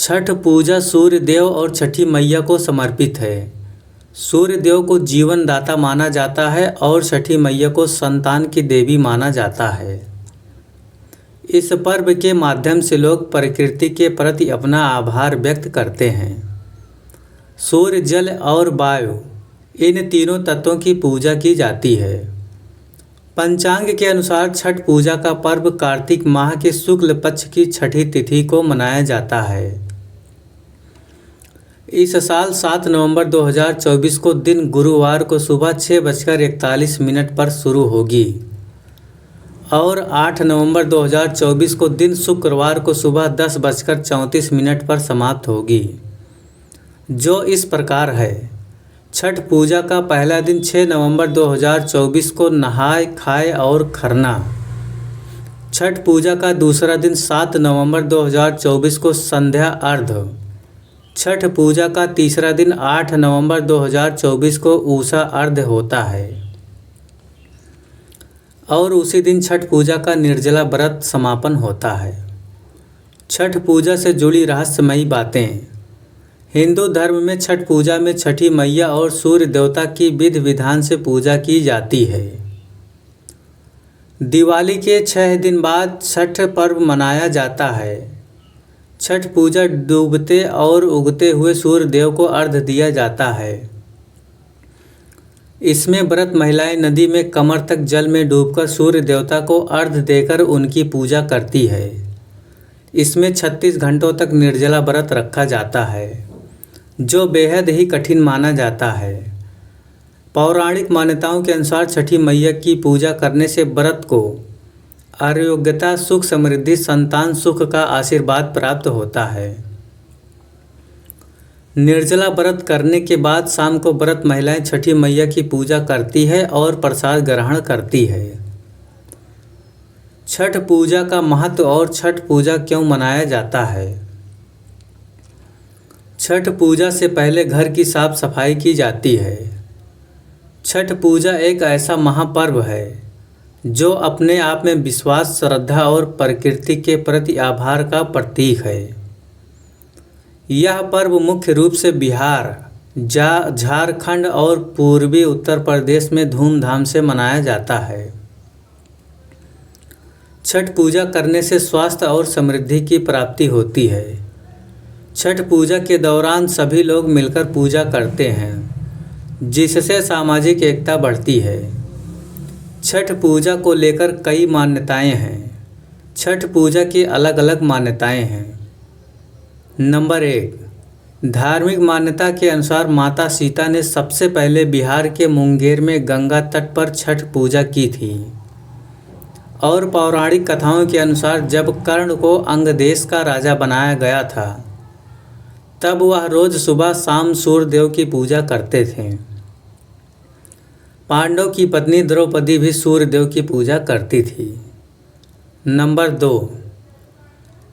छठ पूजा सूर्य देव और छठी मैया को समर्पित है। सूर्य देव को जीवन दाता माना जाता है और छठी मैया को संतान की देवी माना जाता है। इस पर्व के माध्यम से लोग प्रकृति के प्रति अपना आभार व्यक्त करते हैं। सूर्य, जल और वायु, इन तीनों तत्वों की पूजा की जाती है। पंचांग के अनुसार छठ पूजा का पर्व कार्तिक माह के शुक्ल पक्ष की छठी तिथि को मनाया जाता है। इस साल 7 नवंबर 2024 को दिन गुरुवार को सुबह 6:41 पर शुरू होगी और 8 नवंबर 2024 को दिन शुक्रवार को सुबह 10:34 पर समाप्त होगी, जो इस प्रकार है। छठ पूजा का पहला दिन 6 नवंबर 2024 को नहाय खाए और खरना। छठ पूजा का दूसरा दिन 7 नवंबर 2024 को संध्या अर्घ्य। छठ पूजा का तीसरा दिन 8 नवंबर 2024 को उषा अर्घ्य होता है और उसी दिन छठ पूजा का निर्जला व्रत समापन होता है। छठ पूजा से जुड़ी रहस्यमयी बातें। हिंदू धर्म में छठ पूजा में छठी मैया और सूर्य देवता की विधि विधान से पूजा की जाती है। दिवाली के 6 दिन बाद छठ पर्व मनाया जाता है। छठ पूजा डूबते और उगते हुए सूर्य देव को अर्घ्य दिया जाता है। इसमें व्रत महिलाएं नदी में कमर तक जल में डूबकर सूर्य देवता को अर्घ्य देकर उनकी पूजा करती है। इसमें 36 घंटों तक निर्जला व्रत रखा जाता है, जो बेहद ही कठिन माना जाता है। पौराणिक मान्यताओं के अनुसार छठी मैया की पूजा करने से व्रत को आरोग्यता, सुख, समृद्धि, संतान सुख का आशीर्वाद प्राप्त होता है। निर्जला व्रत करने के बाद शाम को व्रत महिलाएं छठी मैया की पूजा करती है और प्रसाद ग्रहण करती है। छठ पूजा का महत्व और छठ पूजा क्यों मनाया जाता है। छठ पूजा से पहले घर की साफ सफाई की जाती है। छठ पूजा एक ऐसा महापर्व है जो अपने आप में विश्वास, श्रद्धा और प्रकृति के प्रति आभार का प्रतीक है। यह पर्व मुख्य रूप से बिहार, झारखंड और पूर्वी उत्तर प्रदेश में धूमधाम से मनाया जाता है। छठ पूजा करने से स्वास्थ्य और समृद्धि की प्राप्ति होती है। छठ पूजा के दौरान सभी लोग मिलकर पूजा करते हैं, जिससे सामाजिक एकता बढ़ती है। छठ पूजा को लेकर कई मान्यताएं हैं। छठ पूजा की अलग अलग मान्यताएं हैं। नंबर 1, धार्मिक मान्यता के अनुसार माता सीता ने सबसे पहले बिहार के मुंगेर में गंगा तट पर छठ पूजा की थी और पौराणिक कथाओं के अनुसार जब कर्ण को अंग देश का राजा बनाया गया था, तब वह रोज सुबह शाम सूर्य देव की पूजा करते थे। पांडव की पत्नी द्रौपदी भी सूर्य देव की पूजा करती थी। नंबर 2,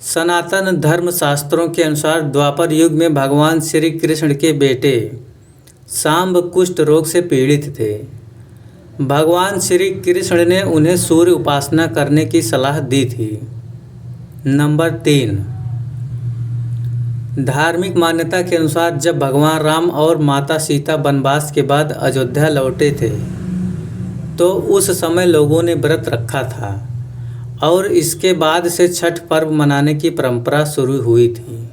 सनातन धर्म शास्त्रों के अनुसार द्वापर युग में भगवान श्री कृष्ण के बेटे सांब कुष्ठ रोग से पीड़ित थे। भगवान श्री कृष्ण ने उन्हें सूर्य उपासना करने की सलाह दी थी। नंबर 3, धार्मिक मान्यता के अनुसार जब भगवान राम और माता सीता वनवास के बाद अयोध्या लौटे थे, तो उस समय लोगों ने व्रत रखा था और इसके बाद से छठ पर्व मनाने की परंपरा शुरू हुई थी।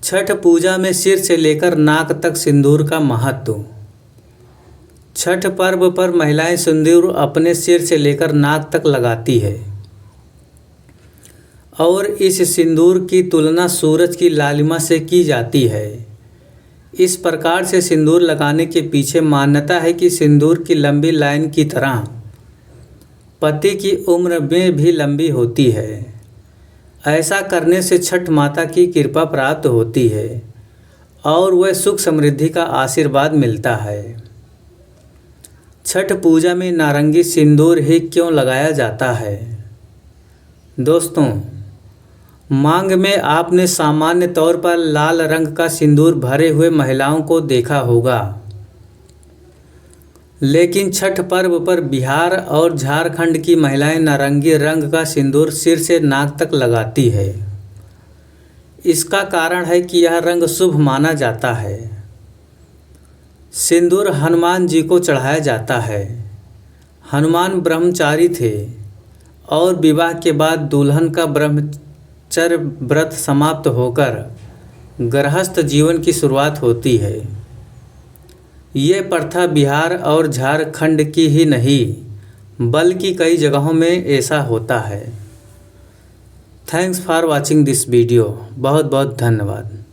छठ पूजा में सिर से लेकर नाक तक सिंदूर का महत्व। छठ पर्व पर महिलाएं सिंदूर अपने सिर से लेकर नाक तक लगाती है और इस सिंदूर की तुलना सूरज की लालिमा से की जाती है। इस प्रकार से सिंदूर लगाने के पीछे मान्यता है कि सिंदूर की लंबी लाइन की तरह पति की उम्र में भी लंबी होती है। ऐसा करने से छठ माता की कृपा प्राप्त होती है और वह सुख समृद्धि का आशीर्वाद मिलता है। छठ पूजा में नारंगी सिंदूर ही क्यों लगाया जाता है। दोस्तों, मांग में आपने सामान्य तौर पर लाल रंग का सिंदूर भरे हुए महिलाओं को देखा होगा, लेकिन छठ पर्व पर बिहार और झारखंड की महिलाएं नारंगी रंग का सिंदूर सिर से नाक तक लगाती है। इसका कारण है कि यह रंग शुभ माना जाता है। सिंदूर हनुमान जी को चढ़ाया जाता है। हनुमान ब्रह्मचारी थे और विवाह के बाद दुल्हन का ब्रह्मचर्य व्रत समाप्त होकर गृहस्थ जीवन की शुरुआत होती है। ये प्रथा बिहार और झारखंड की ही नहीं बल्कि कई जगहों में ऐसा होता है। Thanks for watching this video. बहुत बहुत धन्यवाद।